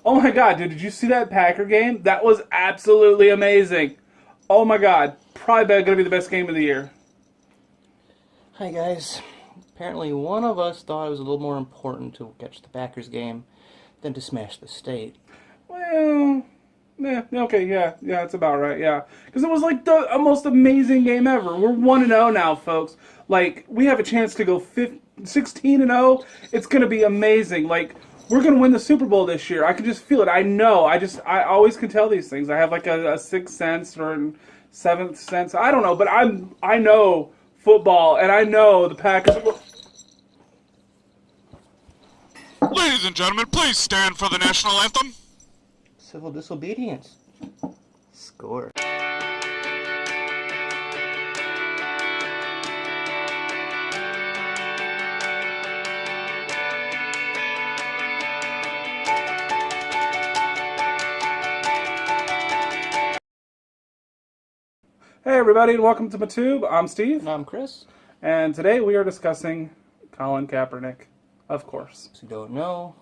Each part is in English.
Oh my god, dude, did you see that Packer game? That was absolutely amazing. Oh my god, probably going to be the best game of the year. Hi guys. Apparently one of us thought it was a little more important to catch the Packers game than to smash the state. Well, okay, yeah, that's about right, yeah. Because it was like the most amazing game ever. We're 1-0 now, folks. Like, we have a chance to go 16-0. It's going to be amazing. Like, we're going to win the Super Bowl this year. I can just feel it. I know. I always can tell these things. I have like a sixth sense or a seventh sense. I don't know, but I know football, and I know the Packers. Ladies and gentlemen, please stand for the national anthem. Civil disobedience. Score. Hey everybody, and welcome to Muh Tube. I'm Steve, And I'm Chris. and today we are discussing Colin Kaepernick, of course. If you don't know,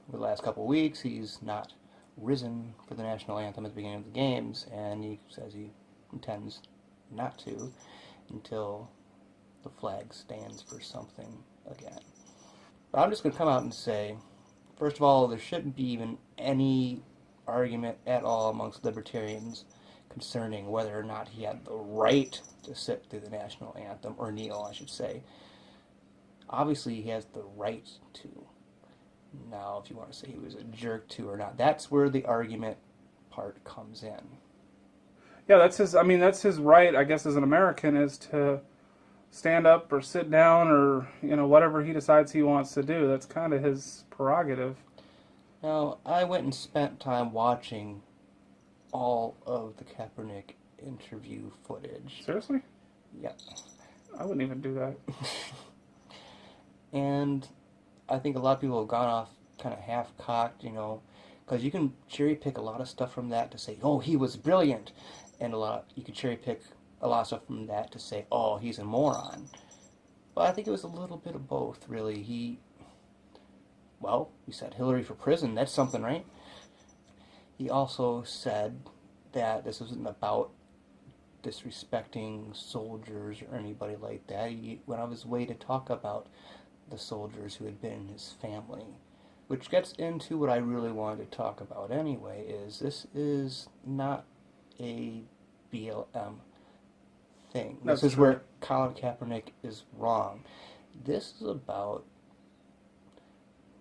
over the last couple of weeks he's not risen for the national anthem at the beginning of the games, and he says he intends not to until the flag stands for something again. But I'm just going to come out and say, first of all, there shouldn't be even any argument at all amongst libertarians concerning whether or not he had the right to sit through the national anthem, or kneel, I should say. Obviously, he has the right to. Now, if you want to say he was a jerk to or not, that's where the argument part comes in. Yeah, that's his. I mean, that's his right. I guess as an American, is to stand up or sit down or whatever he decides he wants to do. That's kind of his prerogative. Now, I went and spent time watching all of the Kaepernick interview footage. Seriously? Yeah. I wouldn't even do that. And I think a lot of people have gone off kind of half-cocked, because you can cherry-pick a lot of stuff from that to say, oh, he was brilliant, and you could cherry-pick a lot of stuff from that to say, oh, he's a moron. But I think it was a little bit of both, really. He said Hillary for prison, that's something, right? He also said that this wasn't about disrespecting soldiers or anybody like that. He went out of his way to talk about the soldiers who had been in his family, which gets into what I really wanted to talk about anyway, is this is not a BLM thing. That's this is true. where Colin Kaepernick is wrong. This is about,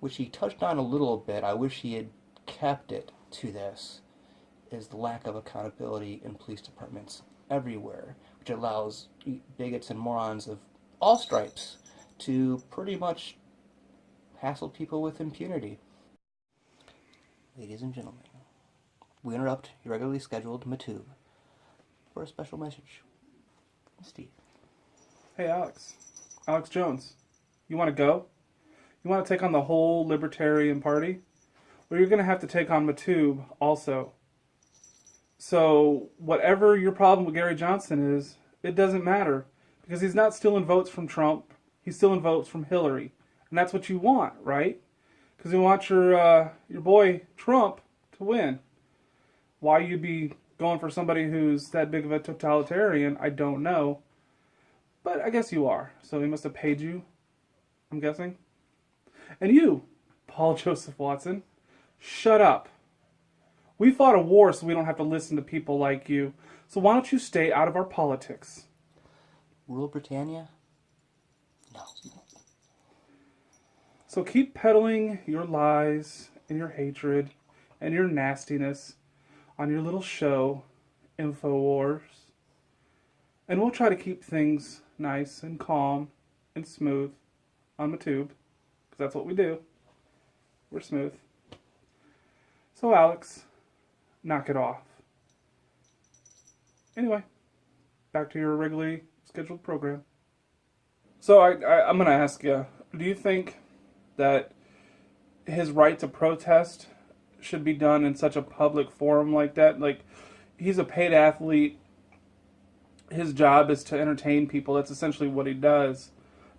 which he touched on a little bit, I wish he had kept it to this, is the lack of accountability in police departments everywhere, which allows bigots and morons of all stripes to pretty much hassle people with impunity. Ladies and gentlemen, we interrupt your regularly scheduled Muh Tube for a special message. Steve. Hey, Alex Jones, you want to go? You want to take on the whole Libertarian Party? Well, you're going to have to take on Muh Tube also. So, whatever your problem with Gary Johnson is, it doesn't matter. Because he's not stealing votes from Trump. He's stealing votes from Hillary. And that's what you want, right? Because you want your boy Trump to win. Why you'd be going for somebody who's that big of a totalitarian, I don't know. But I guess you are. So he must have paid you, I'm guessing. And you, Paul Joseph Watson, shut up. We fought a war so we don't have to listen to people like you. So why don't you stay out of our politics? Rule Britannia? No. So keep peddling your lies and your hatred and your nastiness on your little show, InfoWars. And we'll try to keep things nice and calm and smooth on Muh Tube. Because that's what we do. We're smooth. So Alex, knock it off. Anyway, back to your regularly scheduled program. So I'm going to ask you, do you think that his right to protest should be done in such a public forum like that? Like, he's a paid athlete. His job is to entertain people. That's essentially what he does.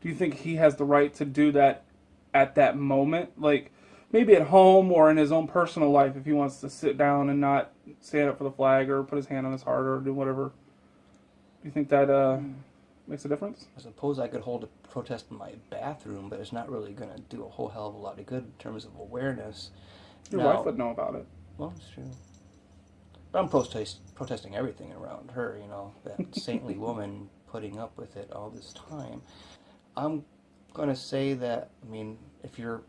Do you think he has the right to do that at that moment? Like, maybe at home or in his own personal life, if he wants to sit down and not stand up for the flag or put his hand on his heart or do whatever. Do you think that makes a difference? I suppose I could hold a protest in my bathroom, but it's not really going to do a whole hell of a lot of good in terms of awareness. Your wife would know about it. Well, it's true. But I'm protesting everything around her, you know, that saintly woman putting up with it all this time. I'm going to say that, I mean, if your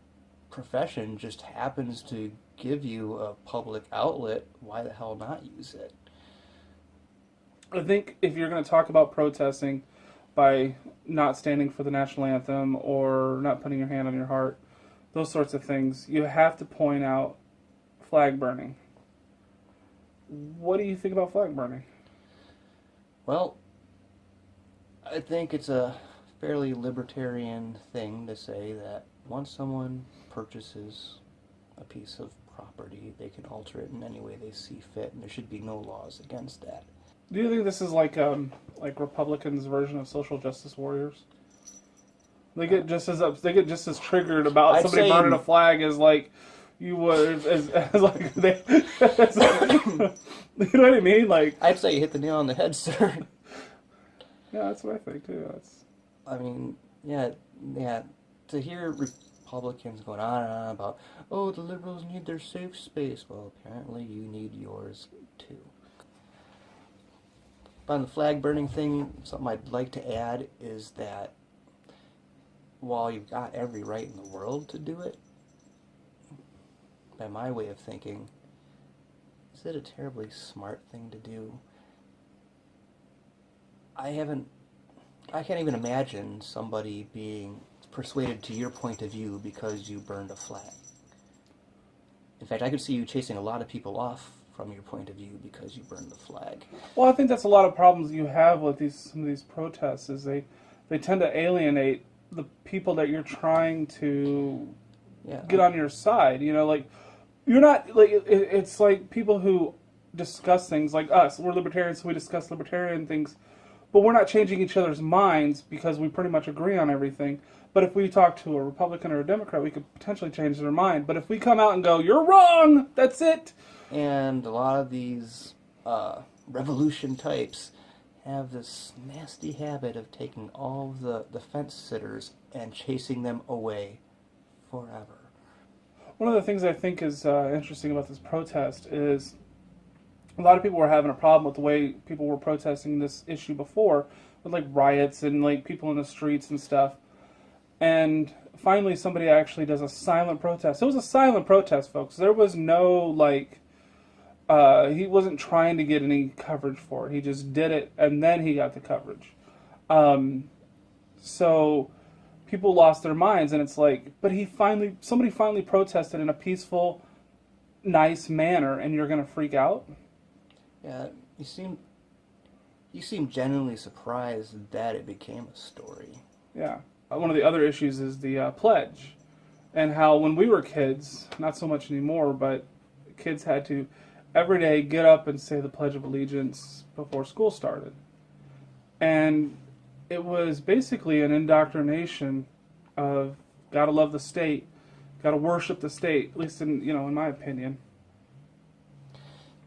profession just happens to give you a public outlet, why the hell not use it? I think if you're going to talk about protesting by not standing for the national anthem or not putting your hand on your heart, those sorts of things, you have to point out flag burning. What do you think about flag burning? Well, I think it's a fairly libertarian thing to say that once someone purchases a piece of property, they can alter it in any way they see fit, and there should be no laws against that. Do you think this is like Republicans' version of social justice warriors? They get just as triggered about I'd somebody say- burning a flag as like you would as like they. As like, you know what I mean? Like, I'd say you hit the nail on the head, sir. yeah, that's what I think too. That's I mean, yeah, to hear Republicans going on and on about, oh, the liberals need their safe space. Well, apparently you need yours too. But on the flag burning thing, something I'd like to add is that while you've got every right in the world to do it, by my way of thinking, is it a terribly smart thing to do? I can't even imagine somebody being persuaded to your point of view because you burned a flag. In fact, I could see you chasing a lot of people off from your point of view because you burned the flag. well, I think that's a lot of problems you have with some of these protests. Is they tend to alienate the people that you're trying to get on your side. You know, like you're not like it's like people who discuss things like us. We're libertarians, so we discuss libertarian things. But we're not changing each other's minds because we pretty much agree on everything. But if we talk to a Republican or a Democrat, we could potentially change their mind. But if we come out and go, "You're wrong," that's it. And a lot of these revolution types have this nasty habit of taking all the fence sitters and chasing them away forever. One of the things I think is interesting about this protest is a lot of people were having a problem with the way people were protesting this issue before, with like riots and like people in the streets and stuff. And finally somebody actually does a silent protest. It was a silent protest, folks. There was no like, he wasn't trying to get any coverage for it. He just did it and then he got the coverage. So people lost their minds, and it's like, but somebody finally protested in a peaceful, nice manner, and you're going to freak out? Yeah, you seem genuinely surprised that it became a story. Yeah. One of the other issues is the pledge, and how when we were kids, not so much anymore, but kids had to every day get up and say the Pledge of Allegiance before school started. And it was basically an indoctrination of gotta love the state, gotta worship the state, at least in my opinion.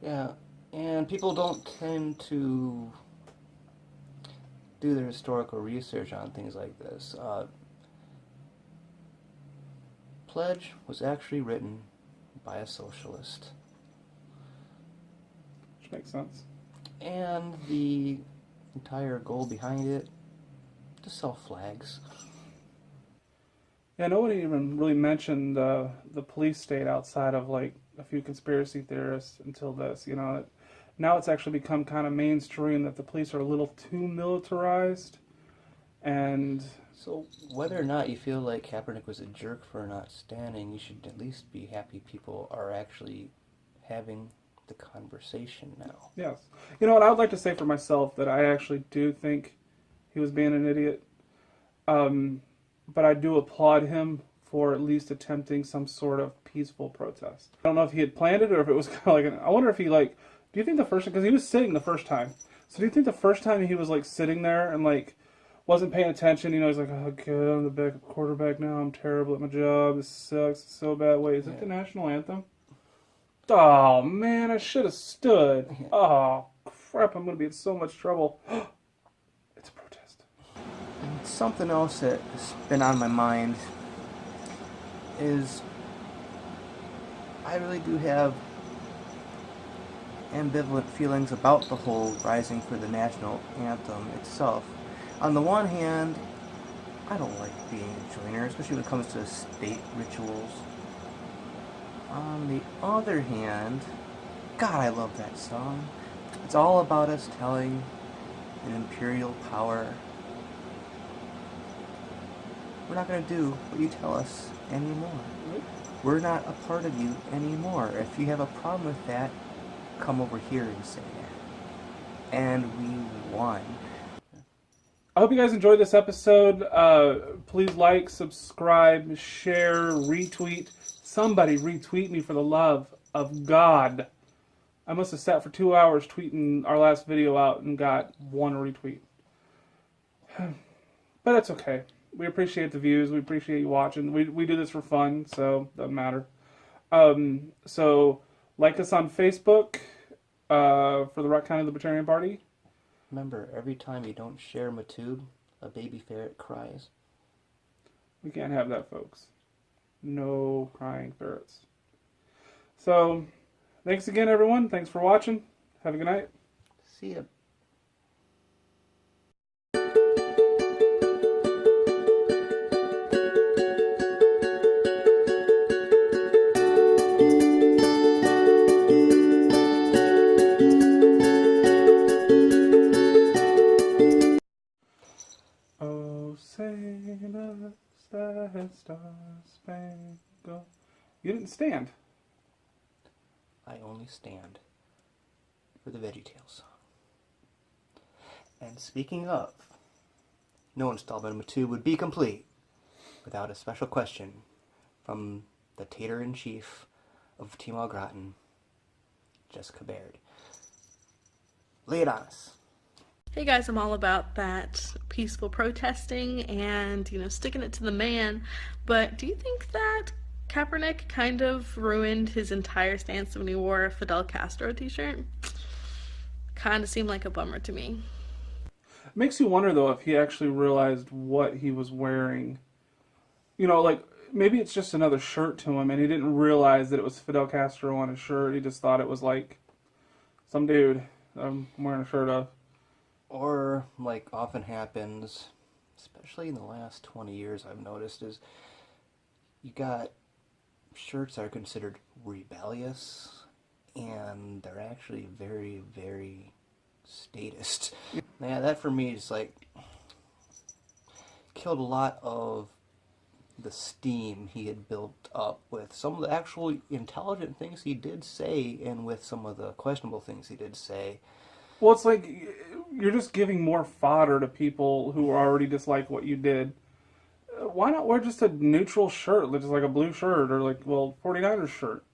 Yeah, and people don't tend to do their historical research on things like this. Pledge was actually written by a socialist. Which makes sense. And the entire goal behind it, to sell flags. Yeah, nobody even really mentioned the police state outside of like a few conspiracy theorists until this. Now it's actually become kind of mainstream that the police are a little too militarized. And So whether or not you feel like Kaepernick was a jerk for not standing, you should at least be happy people are actually having the conversation now. yes, what I would like to say for myself that I actually do think he was being an idiot. But I do applaud him for at least attempting some sort of peaceful protest. I don't know if he had planned it or if it was kind of like I wonder if he do you think the first, because he was sitting the first time. So do you think the first time he was like sitting there and like wasn't paying attention. He's like, oh, good, I'm the backup quarterback now. I'm terrible at my job. This sucks. It's so bad. Wait, is it the national anthem? Oh, man, I should have stood. Yeah. Oh, crap, I'm going to be in so much trouble. It's a protest. And something else that's been on my mind is I really do have ambivalent feelings about the whole rising for the national anthem itself. On the one hand, I don't like being a joiner, especially when it comes to state rituals. On the other hand, God, I love that song. It's all about us telling an imperial power, we're not going to do what you tell us anymore. We're not a part of you anymore. If you have a problem with that, come over here and say that. And we won. I hope you guys enjoyed this episode. Please like, subscribe, share, retweet. Somebody retweet me for the love of God. I must have sat for 2 hours tweeting our last video out and got 1 retweet. But that's okay. We appreciate the views. We appreciate you watching. We do this for fun, so it doesn't matter. So like us on Facebook for the Rock County Libertarian Party. Remember, every time you don't share Muh Tube, a baby ferret cries. We can't have that, folks. No crying ferrets. So, thanks again, everyone. Thanks for watching. Have a good night. See ya. Oh, say does that star-spangled... You didn't stand. I only stand for the VeggieTales song. And speaking of, no installment of Muh Tube would be complete without a special question from the Tater-in-Chief of Team Au Gratin, Jessica Baird. Lay it on us. Hey guys, I'm all about that peaceful protesting and, sticking it to the man, but do you think that Kaepernick kind of ruined his entire stance when he wore a Fidel Castro t-shirt? Kind of seemed like a bummer to me. It makes you wonder, though, if he actually realized what he was wearing. Maybe it's just another shirt to him, and he didn't realize that it was Fidel Castro on his shirt. He just thought it was, like, some dude I'm wearing a shirt of. Or, like often happens, especially in the last 20 years I've noticed, is you got shirts that are considered rebellious, and they're actually very, very statist. Yeah, that for me is like, killed a lot of the steam he had built up with some of the actual intelligent things he did say, and with some of the questionable things he did say. Well, it's like you're just giving more fodder to people who already dislike what you did. Why not wear just a neutral shirt, just like a blue shirt or 49ers shirt?